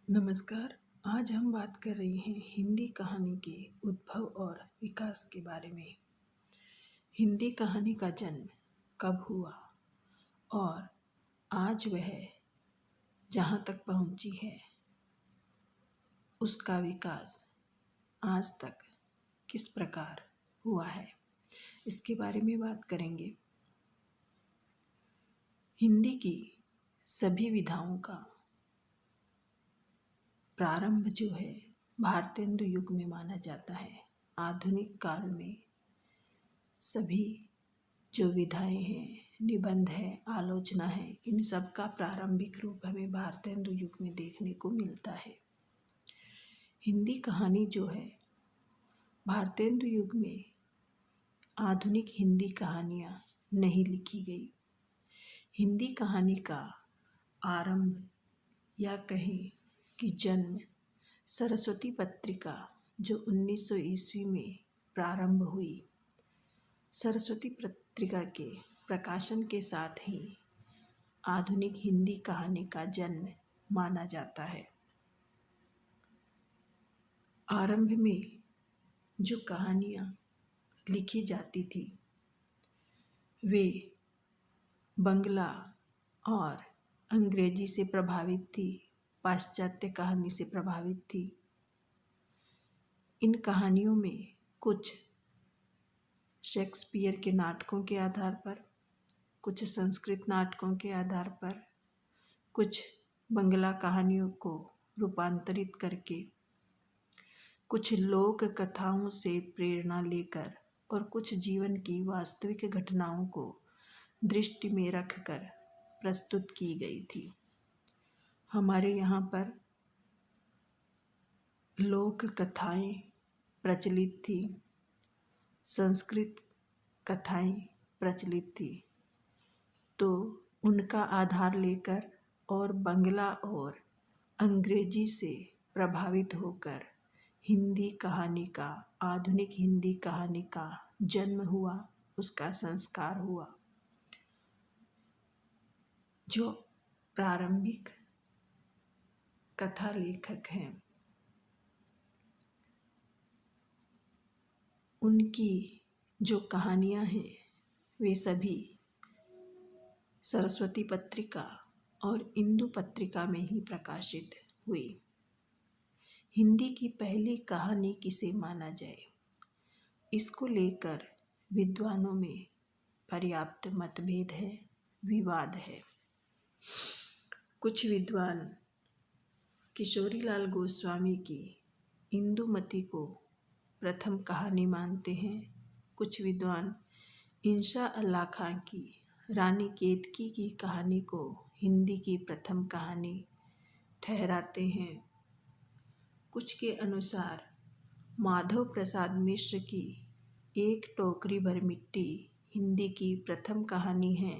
नमस्कार। आज हम बात कर रहे हैं हिंदी कहानी के उद्भव और विकास के बारे में। हिंदी कहानी का जन्म कब हुआ और आज वह जहाँ तक पहुँची है उसका विकास आज तक किस प्रकार हुआ है, इसके बारे में बात करेंगे। हिंदी की सभी विधाओं का प्रारंभ जो है भारतेंदु युग में माना जाता है। आधुनिक काल में सभी जो विधाएं हैं, निबंध है, आलोचना है, इन सब का प्रारंभिक रूप हमें भारतेंदु युग में देखने को मिलता है। हिंदी कहानी जो है भारतेंदु युग में आधुनिक हिंदी कहानियाँ नहीं लिखी गई। हिंदी कहानी का आरंभ या कहें कि जन्म सरस्वती पत्रिका जो 1900 ईस्वी में प्रारंभ हुई, सरस्वती पत्रिका के प्रकाशन के साथ ही आधुनिक हिंदी कहानी का जन्म माना जाता है। आरंभ में जो कहानियाँ लिखी जाती थी वे बंगला और अंग्रेजी से प्रभावित थी, पाश्चात्य कहानी से प्रभावित थी। इन कहानियों में कुछ शेक्सपियर के नाटकों के आधार पर, कुछ संस्कृत नाटकों के आधार पर, कुछ बंगला कहानियों को रूपांतरित करके, कुछ लोक कथाओं से प्रेरणा लेकर और कुछ जीवन की वास्तविक घटनाओं को दृष्टि में रखकर प्रस्तुत की गई थी। हमारे यहाँ पर लोक कथाएं प्रचलित थी, संस्कृत कथाएं प्रचलित थी, तो उनका आधार लेकर और बंगला और अंग्रेजी से प्रभावित होकर हिंदी कहानी का, आधुनिक हिंदी कहानी का जन्म हुआ, उसका संस्कार हुआ। जो प्रारंभिक कथा लेखक हैं उनकी जो कहानियाँ हैं वे सभी सरस्वती पत्रिका और इंदु पत्रिका में ही प्रकाशित हुई। हिंदी की पहली कहानी किसे माना जाए, इसको लेकर विद्वानों में पर्याप्त मतभेद है, विवाद है। कुछ विद्वान किशोरीलाल गोस्वामी की इंदुमती को प्रथम कहानी मानते हैं। कुछ विद्वान इंशा अल्लाह खां की रानी केतकी की कहानी को हिंदी की प्रथम कहानी ठहराते हैं। कुछ के अनुसार माधव प्रसाद मिश्र की एक टोकरी भर मिट्टी हिंदी की प्रथम कहानी है,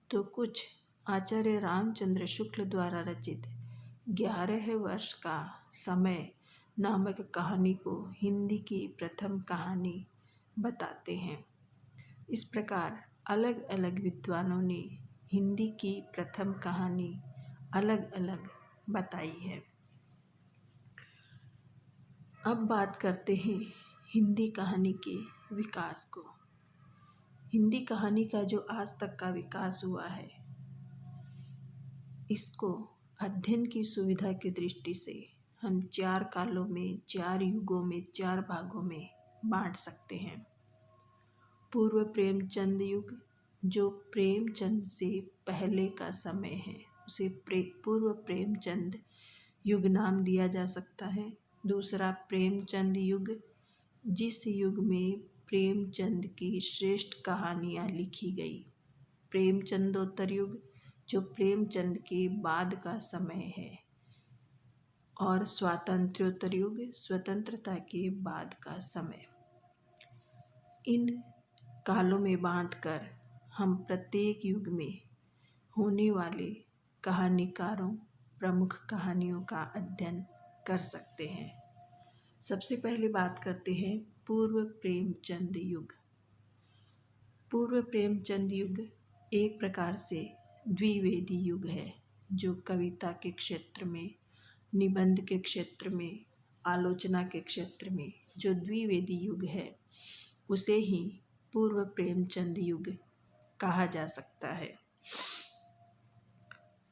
तो कुछ आचार्य रामचंद्र शुक्ल द्वारा रचित 11 वर्ष का समय नामक कहानी को हिंदी की प्रथम कहानी बताते हैं। इस प्रकार अलग अलग विद्वानों ने हिंदी की प्रथम कहानी अलग अलग बताई है। अब बात करते हैं हिंदी कहानी के विकास को। हिंदी कहानी का जो आज तक का विकास हुआ है, इसको अध्ययन की सुविधा की दृष्टि से हम 4 कालों में, 4 युगों में, 4 भागों में बांट सकते हैं। पूर्व प्रेमचंद युग, जो प्रेमचंद से पहले का समय है, उसे पूर्व प्रेमचंद युग नाम दिया जा सकता है। दूसरा प्रेमचंद युग, जिस युग में प्रेमचंद की श्रेष्ठ कहानियाँ लिखी गई। प्रेमचंदोत्तर युग, जो प्रेमचंद के बाद का समय है। और स्वातंत्र्योत्तर युग, स्वतंत्रता के बाद का समय। इन कालों में बांटकर हम प्रत्येक युग में होने वाले कहानीकारों, प्रमुख कहानियों का अध्ययन कर सकते हैं। सबसे पहले बात करते हैं पूर्व प्रेमचंद युग। पूर्व प्रेमचंद युग एक प्रकार से द्विवेदी युग है, जो कविता के क्षेत्र में निबंध के क्षेत्र में, आलोचना के क्षेत्र में जो द्विवेदी युग है उसे ही पूर्व प्रेमचंद युग कहा जा सकता है।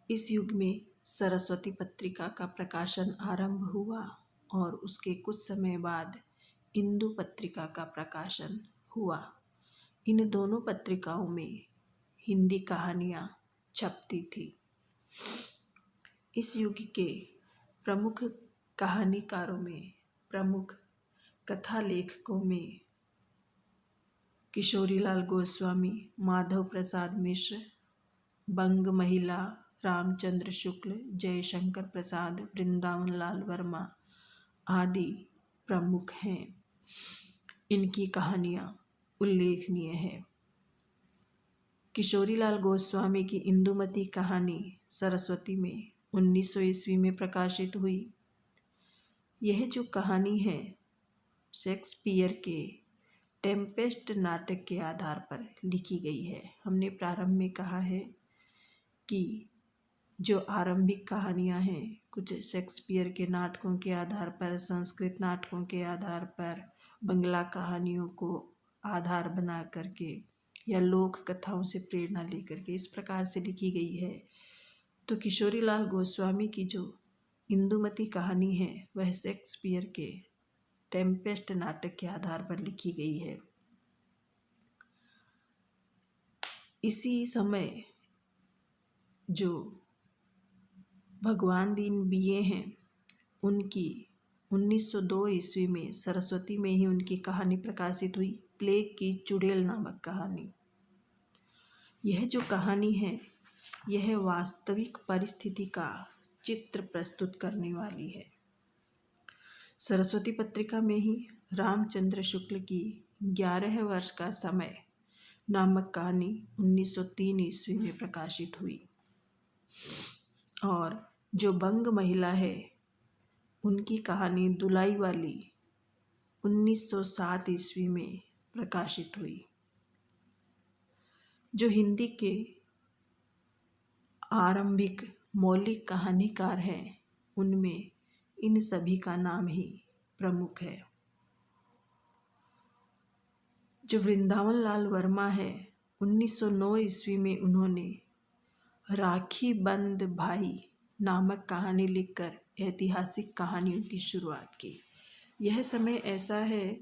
इस युग में सरस्वती पत्रिका का प्रकाशन आरंभ हुआ और उसके कुछ समय बाद इंदु पत्रिका का प्रकाशन हुआ। इन दोनों पत्रिकाओं में हिंदी कहानियाँ छपती थी। इस युग के प्रमुख कहानीकारों में, प्रमुख कथा लेखकों में किशोरीलाल गोस्वामी, माधव प्रसाद मिश्र, बंग महिला, रामचंद्र शुक्ल, जयशंकर प्रसाद, वृंदावन लाल वर्मा आदि प्रमुख हैं। इनकी कहानियाँ उल्लेखनीय है। किशोरीलाल गोस्वामी की इंदुमती कहानी सरस्वती में 1900 ईस्वी में प्रकाशित हुई। यह जो कहानी है शेक्सपियर के टेम्पेस्ट नाटक के आधार पर लिखी गई है। हमने प्रारंभ में कहा है कि जो आरंभिक कहानियाँ हैं कुछ शेक्सपियर के नाटकों के आधार पर, संस्कृत नाटकों के आधार पर, बंगला कहानियों को आधार बना करके या लोक कथाओं से प्रेरणा लेकर के इस प्रकार से लिखी गई है। तो किशोरीलाल गोस्वामी की जो इंदुमती कहानी है वह शेक्सपियर के टेम्पेस्ट नाटक के आधार पर लिखी गई है। इसी समय जो भगवान दीन बीए हैं उनकी 1902 ईस्वी में सरस्वती में ही उनकी कहानी प्रकाशित हुई, प्लेग की चुड़ैल नामक कहानी। यह जो कहानी है यह वास्तविक परिस्थिति का चित्र प्रस्तुत करने वाली है। सरस्वती पत्रिका में ही रामचंद्र शुक्ल की 11 वर्ष का समय नामक कहानी 1903 ईस्वी में प्रकाशित हुई और जो बंग महिला है उनकी कहानी दुलाई वाली 1907 ईस्वी में प्रकाशित हुई। जो हिंदी के आरंभिक मौलिक कहानीकार हैं उनमें इन सभी का नाम ही प्रमुख है। जो वृंदावन लाल वर्मा है 1909 ईस्वी में उन्होंने राखी बंद भाई नामक कहानी लिखकर ऐतिहासिक कहानियों की शुरुआत की। यह समय ऐसा है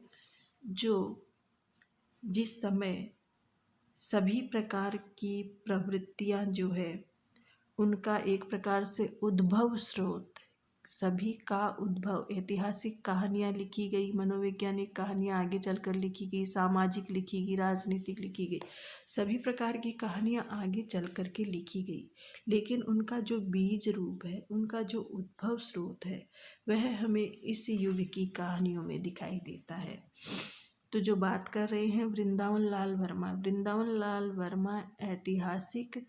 जिस समय सभी प्रकार की प्रवृत्तियां जो है उनका एक प्रकार से उद्भव स्रोत, सभी का उद्भव, ऐतिहासिक कहानियाँ लिखी गई, मनोवैज्ञानिक कहानियाँ आगे चलकर लिखी गई, सामाजिक लिखी गई, राजनीतिक लिखी गई, सभी प्रकार की कहानियाँ आगे चल कर के लिखी गई। लेकिन उनका जो बीज रूप है, उनका जो उद्भव स्रोत है वह हमें इस युग की कहानियों में दिखाई देता है। तो जो बात कर रहे हैं वृंदावन लाल वर्मा, वृंदावन लाल वर्मा ऐतिहासिक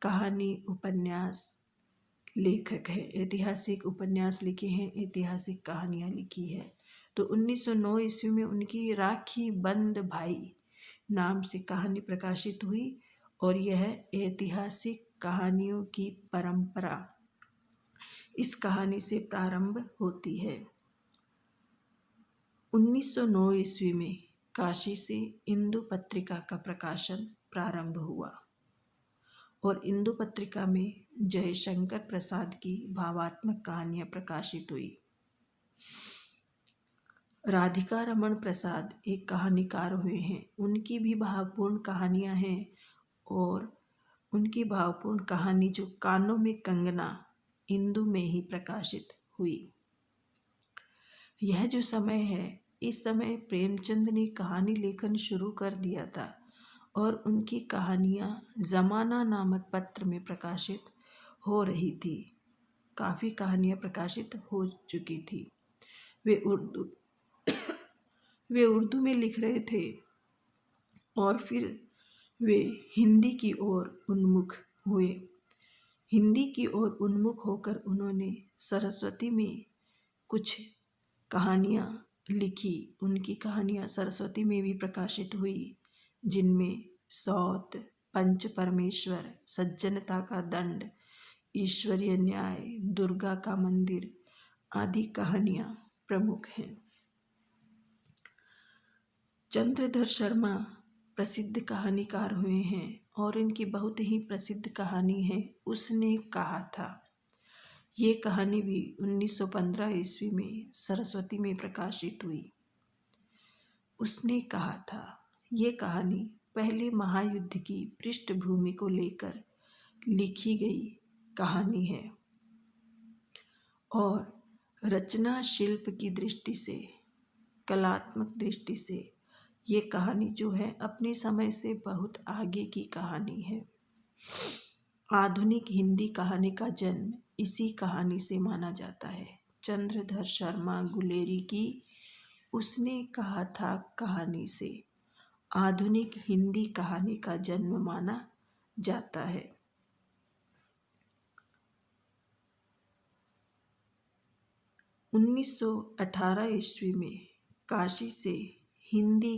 कहानी उपन्यास लेखक है। ऐतिहासिक उपन्यास लिखे हैं, ऐतिहासिक कहानियाँ लिखी है। तो 1909 ईस्वी में उनकी राखी बंद भाई नाम से कहानी प्रकाशित हुई और यह ऐतिहासिक कहानियों की परंपरा इस कहानी से प्रारंभ होती है। 1909 ईस्वी में काशी से इंदु पत्रिका का प्रकाशन प्रारंभ हुआ और इंदु पत्रिका में जयशंकर प्रसाद की भावात्मक कहानियाँ प्रकाशित हुई। राधिका रमण प्रसाद एक कहानीकार हुए हैं, उनकी भी भावपूर्ण कहानियाँ हैं और उनकी भावपूर्ण कहानी जो कानों में कंगना इंदु में ही प्रकाशित हुई। यह जो समय है इस समय प्रेमचंद ने कहानी लेखन शुरू कर दिया था और उनकी कहानियाँ ज़माना नामक पत्र में प्रकाशित हो रही थी। काफ़ी कहानियाँ प्रकाशित हो चुकी थी। वे उर्दू में लिख रहे थे और फिर वे हिंदी की ओर उन्मुख हुए। हिंदी की ओर उन्मुख होकर उन्होंने सरस्वती में कुछ कहानियाँ लिखी। उनकी कहानियाँ सरस्वती में भी प्रकाशित हुई, जिनमें सौत, पंच परमेश्वर, सज्जनता का दंड ईश्वरीय न्याय, दुर्गा का मंदिर आदि कहानियाँ प्रमुख हैं। चंद्रधर शर्मा प्रसिद्ध कहानीकार हुए हैं और इनकी बहुत ही प्रसिद्ध कहानी है उसने कहा था। ये कहानी भी 1915 ईस्वी में सरस्वती में प्रकाशित हुई। उसने कहा था, ये कहानी पहले महायुद्ध की पृष्ठभूमि को लेकर लिखी गई कहानी है और रचना शिल्प की दृष्टि से, कलात्मक दृष्टि से ये कहानी जो है अपने समय से बहुत आगे की कहानी है। आधुनिक हिंदी कहानी का जन्म इसी कहानी से माना जाता है। चंद्रधर शर्मा गुलेरी की उसने कहा था कहानी से आधुनिक हिंदी कहानी का जन्म माना जाता है। उन्नीस 1918 ईस्वी में काशी से हिंदी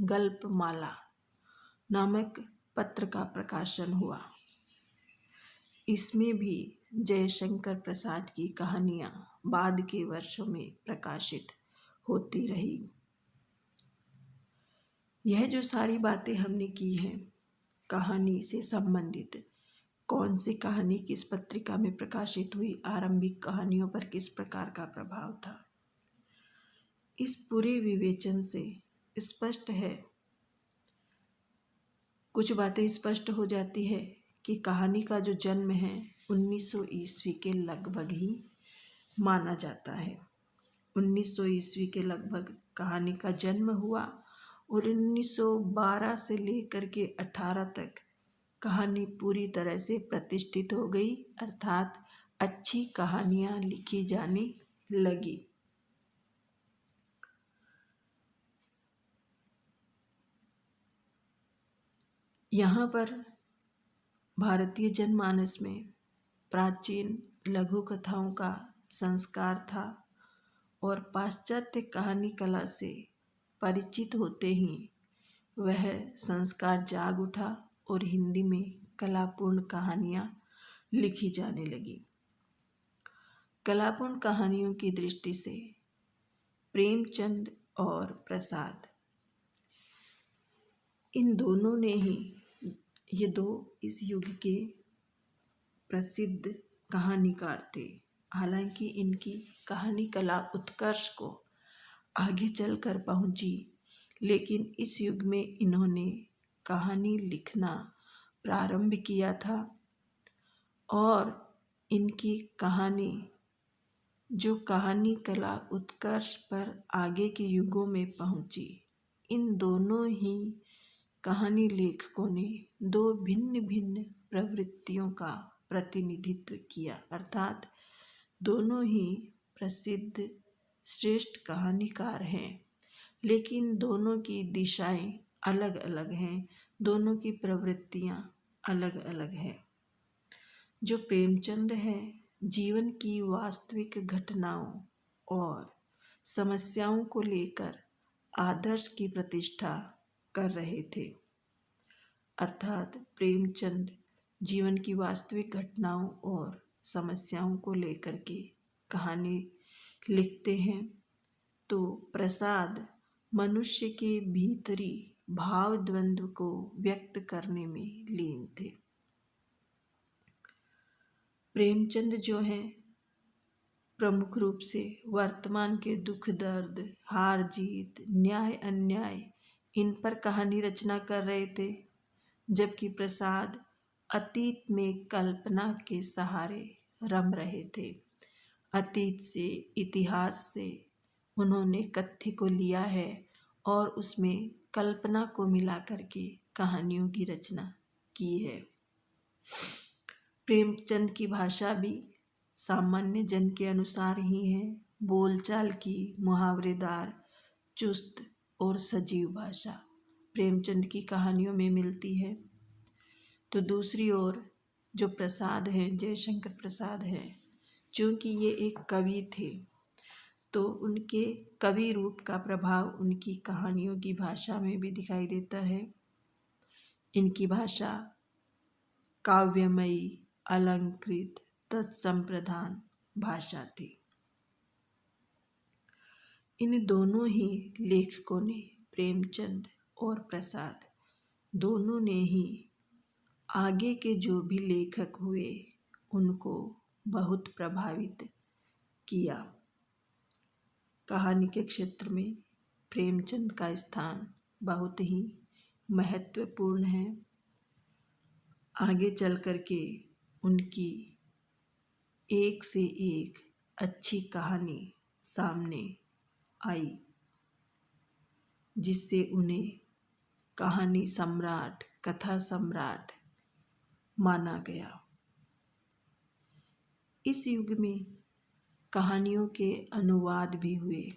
गल्पमाला नामक पत्र का प्रकाशन हुआ। इसमें भी जयशंकर प्रसाद की कहानियाँ बाद के वर्षों में प्रकाशित होती रही। यह जो सारी बातें हमने की हैं कहानी से संबंधित, कौन सी कहानी किस पत्रिका में प्रकाशित हुई, आरंभिक कहानियों पर किस प्रकार का प्रभाव था, इस पूरे विवेचन से स्पष्ट है, कुछ बातें स्पष्ट हो जाती है कि कहानी का जो जन्म है 1900 ईस्वी के लगभग ही माना जाता है। 1900 ईस्वी के लगभग कहानी का जन्म हुआ और 1912 से लेकर के 18 तक कहानी पूरी तरह से प्रतिष्ठित हो गई, अर्थात अच्छी कहानियाँ लिखी जाने लगी। यहाँ पर भारतीय जनमानस में प्राचीन लघु कथाओं का संस्कार था और पाश्चात्य कहानी कला से परिचित होते ही वह संस्कार जाग उठा और हिंदी में कलापूर्ण कहानियाँ लिखी जाने लगी। कलापूर्ण कहानियों की दृष्टि से प्रेमचंद और प्रसाद, इन दोनों ने ही, ये दो इस युग के प्रसिद्ध कहानीकार थे। हालांकि इनकी कहानी कला उत्कर्ष को आगे चलकर पहुंची, लेकिन इस युग में इन्होंने कहानी लिखना प्रारंभ किया था और इनकी कहानी जो कहानी कला उत्कर्ष पर आगे के युगों में पहुंची, इन दोनों ही कहानी लेखकों ने दो भिन्न भिन्न प्रवृत्तियों का प्रतिनिधित्व किया, अर्थात दोनों ही प्रसिद्ध श्रेष्ठ कहानीकार हैं, लेकिन दोनों की दिशाएं अलग अलग हैं, दोनों की प्रवृत्तियां अलग अलग हैं। जो प्रेमचंद है जीवन की वास्तविक घटनाओं और समस्याओं को लेकर आदर्श की प्रतिष्ठा कर रहे थे, अर्थात प्रेमचंद जीवन की वास्तविक घटनाओं और समस्याओं को लेकर के कहानी लिखते हैं, तो प्रसाद मनुष्य के भीतरी भाव द्वंद्व को व्यक्त करने में लीन थे। प्रेमचंद जो हैं प्रमुख रूप से वर्तमान के दुख दर्द, हार जीत, न्याय अन्याय, इन पर कहानी रचना कर रहे थे, जबकि प्रसाद अतीत में कल्पना के सहारे रम रहे थे। अतीत से, इतिहास से उन्होंने कथ्य को लिया है और उसमें कल्पना को मिला करके कहानियों की रचना की है। प्रेमचंद की भाषा भी सामान्य जन के अनुसार ही है, बोलचाल की मुहावरेदार, चुस्त और सजीव भाषा प्रेमचंद की कहानियों में मिलती है। तो दूसरी ओर जो प्रसाद हैं, जयशंकर प्रसाद हैं, चूँकि ये एक कवि थे तो उनके कवि रूप का प्रभाव उनकी कहानियों की भाषा में भी दिखाई देता है। इनकी भाषा काव्यमयी, अलंकृत तत्संप्रधान भाषा थी। इन दोनों ही लेखकों ने, प्रेमचंद और प्रसाद, दोनों ने ही आगे के जो भी लेखक हुए उनको बहुत प्रभावित किया। कहानी के क्षेत्र में प्रेमचंद का स्थान बहुत ही महत्वपूर्ण है। आगे चल कर के उनकी एक से एक अच्छी कहानी सामने आई, जिससे उन्हें कहानी सम्राट, कथा सम्राट माना गया। इस युग में कहानियों के अनुवाद भी हुए।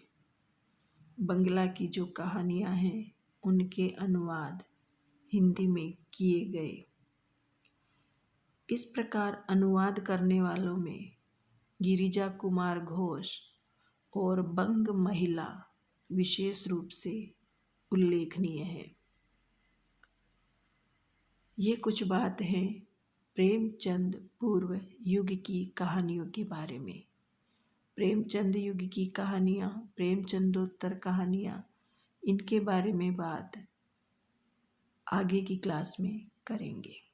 बंगला की जो कहानियाँ हैं उनके अनुवाद हिंदी में किए गए। इस प्रकार अनुवाद करने वालों में गिरिजा कुमार घोष और बंग महिला विशेष रूप से उल्लेखनीय है। ये कुछ बात है प्रेमचंद पूर्व युग की कहानियों के बारे में। प्रेमचंद युग की कहानियाँ, प्रेमचंदोत्तर कहानियाँ, इनके बारे में बात आगे की क्लास में करेंगे।